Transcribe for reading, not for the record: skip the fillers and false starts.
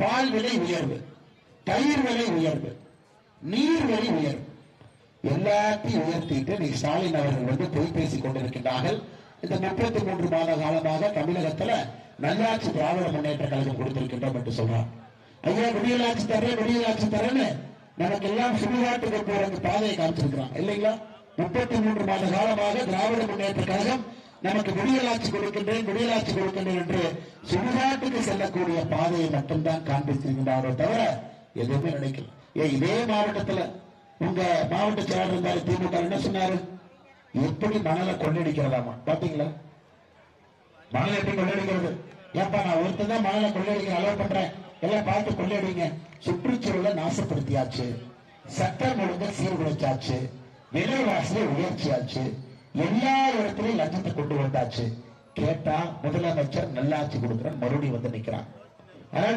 பால் விலை உயர்வு, தயிர் விலை உயர்வு, நீர் விலை உயர்வு, எல்லாத்தையும் உயர்த்திட்டு நீ ஸ்டாலின் அவர்கள் பொய் பேசிக் கொண்டிருக்கின்றார்கள். இந்த 33 மாத காலமாக தமிழகத்துல நல்லாட்சி திராவிட முன்னேற்ற கழகம் கொடுத்திருக்கின்றோம் என்று சொல்றார். ஐயா விடியலாட்சி தரேன் விடியலாட்சி தரேன்னு நமக்கு எல்லாம் சுடுகாட்டுக்கு போறது பாதையை காமிச்சிருக்கிறான் இல்லைங்களா? 33 மாத காலமாக திராவிட முன்னேற்ற கழகம் நமக்கு விடியலாட்சி கொடுக்கின்றேன் விடியலாட்சி கொடுக்கின்றேன் என்று சுடுகாட்டுக்கு செல்லக்கூடிய பாதையை மட்டும்தான் காண்பித்திருக்கிறாரோ தவிர எதுவுமே நினைக்கல. இதே மாவட்டத்துல உங்க மாவட்ட செயலாளர் இருந்தாரு திமுக என்ன சொன்னாரு? எப்படி மணலை கொள்ளடிக்கிறதாமா பாத்தீங்களா? மணலை எப்படி கொள்ளடிக்கிறது? ஏப்பா நான் ஒருத்தர் தான் மணலை கொள்ளடிக்க அலோவ் பண்றேன், எல்லாம் பார்த்து கொள்ளடிங்க. சுற்றுச்சூழலை நாசப்படுத்தியாச்சு, சட்டம் ஒழுங்க சீர்குலைச்சாச்சு, விலைவாசியை உயர்ச்சியாச்சு, எல்லா இடத்திலையும் லஞ்சத்தை கொண்டு வந்தாச்சு. கேட்டா முதலமைச்சர் நல்லாட்சி கொடுக்கிறேன் மறுபடியும் வந்து நிக்கிறான். அதனால